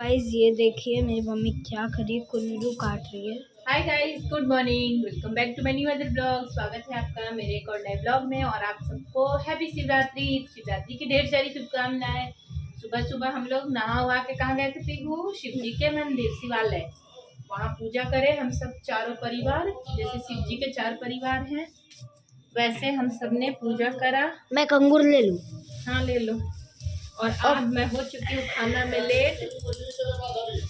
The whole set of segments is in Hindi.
गाइस ये देखिए मेरी मम्मी क्या करी, कुंदरू काट रही है। Hi guys, good morning, welcome back to my new other blog. स्वागत है आपका मेरे एक और नए ब्लॉग में। और आप सबको हैप्पी शिवरात्रि। शिवरात्रि की ढेर सारी शुभकामनाएं। सुबह सुबह हम लोग नहा वहा के कहाँ गए थे पीहू? शिव जी के मंदिर शिवालय, वहाँ पूजा करे हम सब चारों परिवार। जैसे शिव जी के 4 परिवार हैं वैसे हम सब ने पूजा करा। मैं कंगूर ले लूं? हाँ ले लो। और अब मैं हो चुकी हूँ खाना में लेट,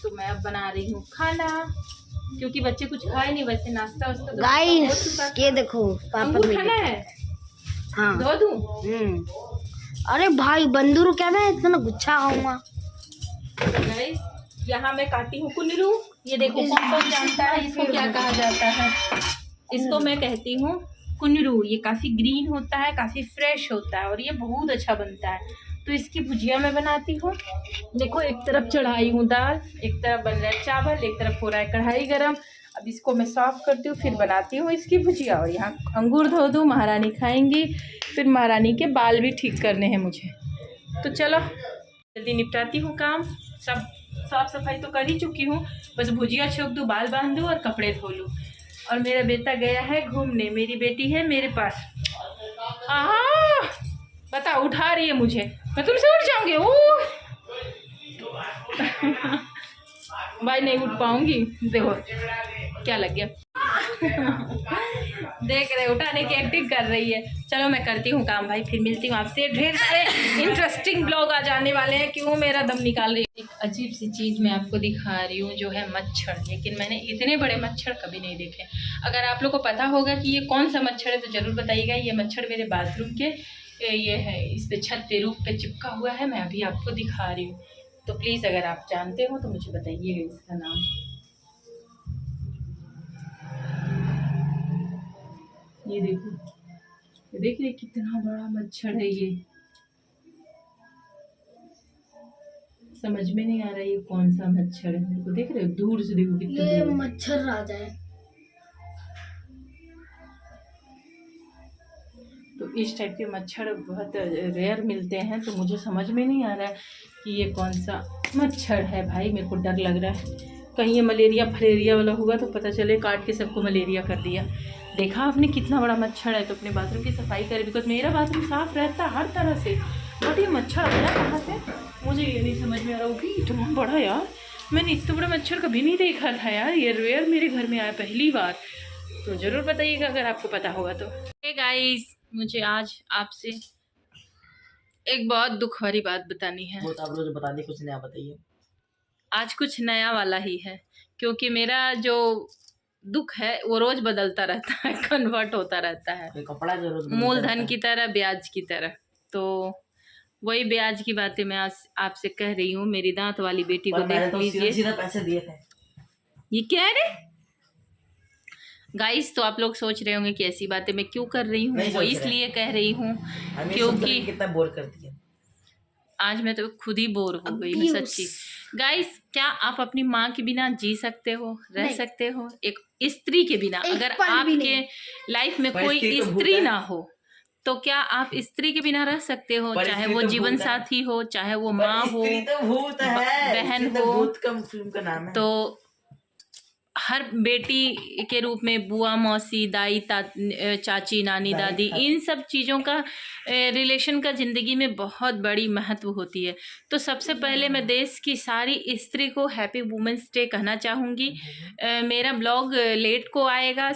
तो मैं अब बना रही हूँ खाना क्योंकि बच्चे कुछ खाए नहीं। वैसे नाश्ता वास्ता तो गाइस ये देखो अंगूर खाना है। हाँ धो दूँ? अरे भाई बंदूर क्या, मैं इतना गुच्छा खाऊंगा। गाइस यहाँ मैं काटी हूँ कुंदरू। ये देखो कौन कौन जानता है इसको क्या कहा जाता है। इसको मैं कहती हूँ कुंदरू। ये काफ़ी ग्रीन होता है, काफ़ी फ्रेश होता है और ये बहुत अच्छा बनता है। तो इसकी भुजिया मैं बनाती हूँ। देखो एक तरफ चढ़ाई हूँ दाल, एक तरफ बन रहा है चावल, एक तरफ हो रहा है कढ़ाई गरम। अब इसको मैं साफ करती हूँ, फिर बनाती हूँ इसकी भुजिया। और यहाँ अंगूर धो दूँ, महारानी खाएंगी। फिर महारानी के बाल भी ठीक करने हैं मुझे। तो चलो जल्दी निपटाती हूँ काम। सब साफ सफाई तो कर ही चुकी हूँ, बस भुजिया छोक दूँ, बाल बांध दूँ और कपड़े धो लूँ। और मेरा बेटा गया है घूमने, मेरी बेटी है मेरे पास। बता, उठा रही है मुझे, मैं तुमसे उठ जाऊंगी। भाई नहीं उठ पाऊंगी। देखो क्या लग गया। देख रहे उठाने की एक्टिंग कर रही है। चलो मैं करती हूँ काम भाई, फिर मिलती हूँ आपसे। ढेर सारे इंटरेस्टिंग ब्लॉग आ जाने वाले हैं। क्यों मेरा दम निकाल रही है। एक अजीब सी चीज़ मैं आपको दिखा रही हूँ जो है मच्छर। लेकिन मैंने इतने बड़े मच्छर कभी नहीं देखे। अगर आप लोग को पता होगा कि ये कौन सा मच्छर है तो ज़रूर बताइएगा। ये मच्छर मेरे बाथरूम के ये है, इस पे छत पे रूफ पे चिपका हुआ है। मैं अभी आपको दिखा रही हूँ, तो प्लीज़ अगर आप जानते हो तो मुझे बताइएगा इसका नाम। ये देखो, ये देख रहे कितना बड़ा मच्छर है। ये समझ में नहीं आ रहा है ये कौन सा मच्छर है। मेरे को देख रहे हो, दूर से देखो कितना। ये मच्छर राजा है। तो इस टाइप के मच्छर बहुत रेयर मिलते हैं, तो मुझे समझ में नहीं आ रहा है कि ये कौन सा मच्छर है। भाई मेरे को डर लग रहा है कहीं ये मलेरिया फलेरिया वाला होगा तो पता चले काट के सबको मलेरिया कर दिया। देखा आपने कितना बड़ा मच्छर है। तो अपने बाथरूम की सफाई करें, बिकॉज मेरा बाथरूम साफ रहता है हर तरह से, बट ये मच्छर आया कहाँ से मुझे ये नहीं समझ में आ रहा। वो भी इतना बड़ा यार, मैंने इतना बड़ा मच्छर कभी नहीं देखा था यार। ये रेयर मेरे घर में आया पहली बार। तो ज़रूर बताइएगा अगर आपको पता होगा तो। हे गाइस, मुझे आज आपसे एक बहुत दुख भरी बात बतानी है। वो तो आप लोग बता दी, कुछ नया बताइए। आज कुछ नया वाला ही है, क्योंकि मेरा जो दुख है वो रोज बदलता रहता है, कन्वर्ट होता रहता है। कपड़ा जो रोज मूलधन की तरह, ब्याज की तरह। तो वही ब्याज की बातें मैं आज आपसे कह रही हूँ। मेरी दांत वाली बेटी को देख लीजिए। सीधा पैसे दिए थे। ये क्या है गाइस? तो आप लोग सोच रहे होंगे कि ऐसी बातें मैं क्यों कर रही हूँ। वो इसलिए कह रही हूँ क्योंकि कितना बोर कर दिया आज मैं तो खुद ही बोर हो गई हूँ सच्ची। गाइस, क्या आप अपनी माँ के बिना जी सकते हो, रह सकते हो? एक स्त्री के बिना, अगर आपके लाइफ में कोई स्त्री ना हो तो क्या आप स्त्री के बिना रह सकते हो? चाहे वो जीवन साथी हो, चाहे वो माँ हो, बहन हो। भूत कम फिल्म का नाम है। तो हर बेटी के रूप में बुआ, मौसी, दाई, चाची, नानी, दादी, इन सब चीज़ों का रिलेशन का ज़िंदगी में बहुत बड़ी महत्व होती है। तो सबसे पहले मैं देश की सारी स्त्री को हैप्पी वुमेंस डे कहना चाहूँगी। मेरा ब्लॉग लेट को आएगा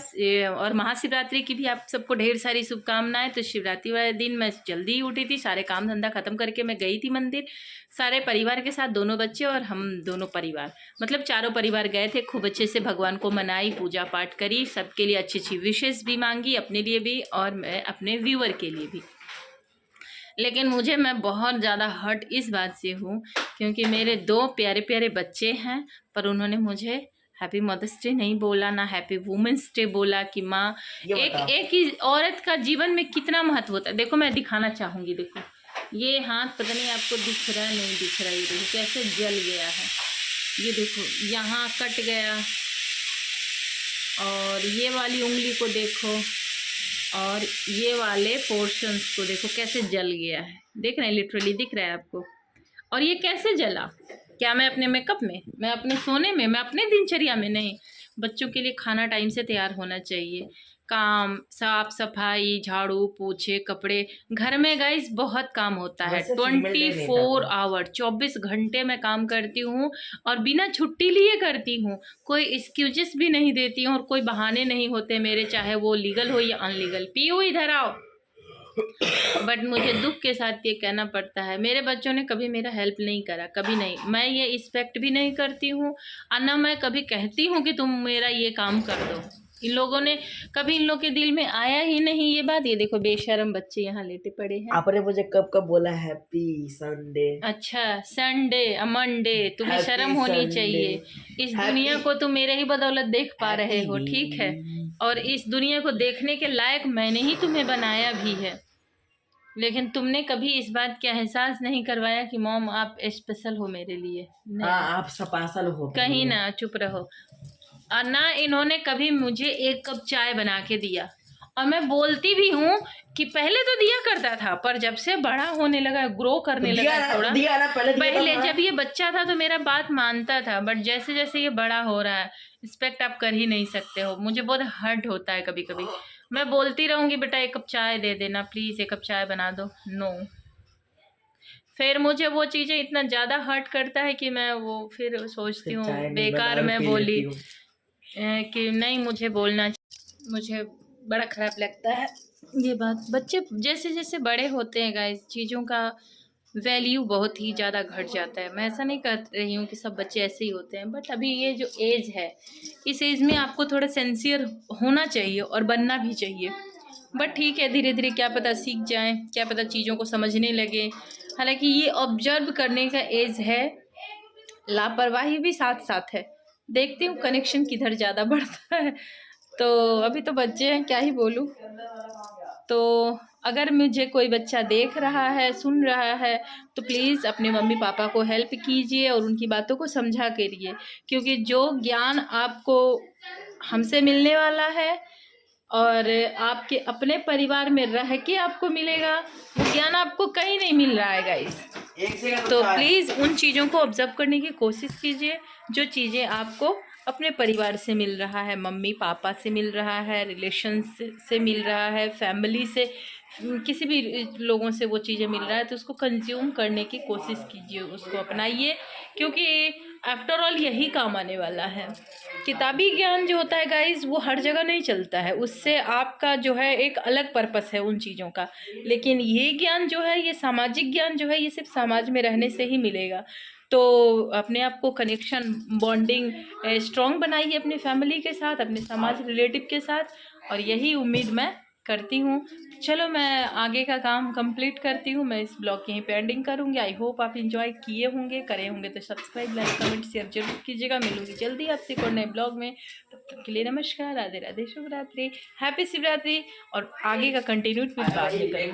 और महाशिवरात्रि की भी आप सबको ढेर सारी शुभकामनाएं। तो शिवरात्रि वाले दिन मैं जल्दी ही उठी थी, सारे काम धंधा ख़त्म करके मैं गई थी मंदिर सारे परिवार के साथ। दोनों बच्चे और हम दोनों परिवार, मतलब चारों परिवार गए थे। खूब अच्छे से भगवान को मनाई, पूजा पाठ करी, सबके लिए अच्छी अच्छी विशेष भी मांगी, अपने लिए भी और मैं अपने व्यूअर के लिए भी। लेकिन मैं बहुत ज़्यादा हर्ट इस बात से हूँ क्योंकि मेरे 2 प्यारे प्यारे बच्चे हैं, पर उन्होंने मुझे हैप्पी मदर्स डे नहीं बोला, ना हैप्पी वुमेंस डे बोला। कि माँ, एक ही औरत का जीवन में कितना महत्व होता है। देखो मैं दिखाना चाहूँगी, देखो ये हाथ, पता नहीं आपको दिख रहा है नहीं दिख रहा है, ये देखो कैसे जल गया है। ये देखो यहाँ कट गया, और ये वाली उंगली को देखो, और ये वाले पोर्शंस को देखो कैसे जल गया है। देख रहे हैं, लिटरली दिख रहा है आपको। और ये कैसे जला, क्या मैं अपने मेकअप में, मैं अपने सोने में, मैं अपने दिनचर्या में नहीं। बच्चों के लिए खाना टाइम से तैयार होना चाहिए, काम, साफ सफाई, झाड़ू पोछे, कपड़े, घर में गाइस बहुत काम होता है। वैसे female day नहीं था 24 कोई। आवर 24 घंटे मैं काम करती हूँ और बिना छुट्टी लिए करती हूँ। कोई एक्सक्यूजेस भी नहीं देती हूँ और कोई बहाने नहीं होते मेरे, चाहे वो लीगल हो या अनलीगल। पीओ इधर आओ। बट मुझे दुख के साथ ये कहना पड़ता है, मेरे बच्चों ने कभी मेरा हेल्प नहीं करा, कभी नहीं। मैं ये एक्सपेक्ट भी नहीं करती हूँ और ना मैं कभी कहती हूँ कि तुम मेरा ये काम कर दो। इन लोगों ने कभी, इन लोग के दिल में आया ही नहीं ये बात। ये देखो बेशरम बच्चे यहाँ लेटे पड़े हैं। आपने मुझे कब कब बोला हैप्पी संडे? अच्छा, संडे मंडे, तुम्हें Happy शर्म होनी Sunday. चाहिए। इस Happy- दुनिया को तुम मेरे ही बदौलत देख पा रहे हो, ठीक है? और इस दुनिया को देखने के लायक मैंने ही तुम्हें बनाया भी है, लेकिन तुमने कभी इस बात का एहसास नहीं करवाया कि मॉम आप स्पेशल हो मेरे लिए। नहीं, हाँ, आप सपासल हो कहीं ना, चुप रहो। और ना इन्होंने कभी मुझे एक कप चाय बना के दिया। और मैं बोलती भी हूँ कि पहले तो दिया करता था, पर जब से बड़ा होने लगा, ग्रो करने लगा थोड़ा, दिया ना पहले जब ये बच्चा था तो मेरा बात मानता था, बट जैसे जैसे ये बड़ा हो रहा है, रिस्पेक्ट आप कर ही नहीं सकते हो। मुझे बहुत हर्ट होता है कभी कभी। मैं बोलती रहूँगी बेटा एक कप चाय दे देना प्लीज़, एक कप चाय बना दो, नो। फिर मुझे वो चीज़ें इतना ज़्यादा हर्ट करता है कि मैं वो फिर सोचती हूँ बेकार मैं बोली कि नहीं, मुझे बोलना, मुझे बड़ा ख़राब लगता है ये बात। बच्चे जैसे जैसे बड़े होते हैं गाइस, चीज़ों का वैल्यू बहुत ही ज़्यादा घट जाता है। मैं ऐसा नहीं कर रही हूँ कि सब बच्चे ऐसे ही होते हैं, बट अभी ये जो एज है, इस एज में आपको थोड़ा सिंसियर होना चाहिए और बनना भी चाहिए। बट ठीक है, धीरे धीरे क्या पता सीख जाएं, क्या पता चीज़ों को समझने लगे। हालांकि ये ऑब्जर्व करने का एज है, लापरवाही भी साथ साथ है। देखती हूँ कनेक्शन किधर ज़्यादा बढ़ता है। तो अभी तो बच्चे हैं, क्या ही बोलूँ। तो अगर मुझे कोई बच्चा देख रहा है, सुन रहा है, तो प्लीज़ अपने मम्मी पापा को हेल्प कीजिए और उनकी बातों को समझा करिए, क्योंकि जो ज्ञान आपको हमसे मिलने वाला है और आपके अपने परिवार में रह के आपको मिलेगा, वो ज्ञान आपको कहीं नहीं मिल रहा है गाइस। तो प्लीज़ उन चीज़ों को ऑब्जर्व करने की कोशिश कीजिए, जो चीज़ें आपको अपने परिवार से मिल रहा है, मम्मी पापा से मिल रहा है, रिलेशन से मिल रहा है, फैमिली से, किसी भी लोगों से वो चीज़ें मिल रहा है, तो उसको कंज्यूम करने की कोशिश कीजिए, उसको अपनाइए, क्योंकि आफ्टर ऑल यही काम आने वाला है। किताबी ज्ञान जो होता है गाइस, वो हर जगह नहीं चलता है, उससे आपका जो है एक अलग पर्पस है उन चीज़ों का। लेकिन ये ज्ञान जो है, ये सामाजिक ज्ञान जो है, ये सिर्फ समाज में रहने से ही मिलेगा। तो अपने आप को कनेक्शन, बॉन्डिंग स्ट्रॉन्ग बनाइए अपने फैमिली के साथ, अपने समाज रिलेटिव के साथ, और यही उम्मीद मैं करती हूँ। चलो मैं आगे का काम कंप्लीट करती हूँ, मैं इस ब्लॉग की यहीं पे एंडिंग करूँगी। आई होप आप एंजॉय किए होंगे, करे होंगे तो सब्सक्राइब, लाइक, कमेंट, शेयर जरूर कीजिएगा। मिलूंगी जल्दी आपसे एक और नए ब्लॉग में। तब तक के लिए नमस्कार, राधे राधे, शुभ रात्रि, हैप्पी शिवरात्रि। और आगे का कंटिन्यूड फिर बाद में करेंगे।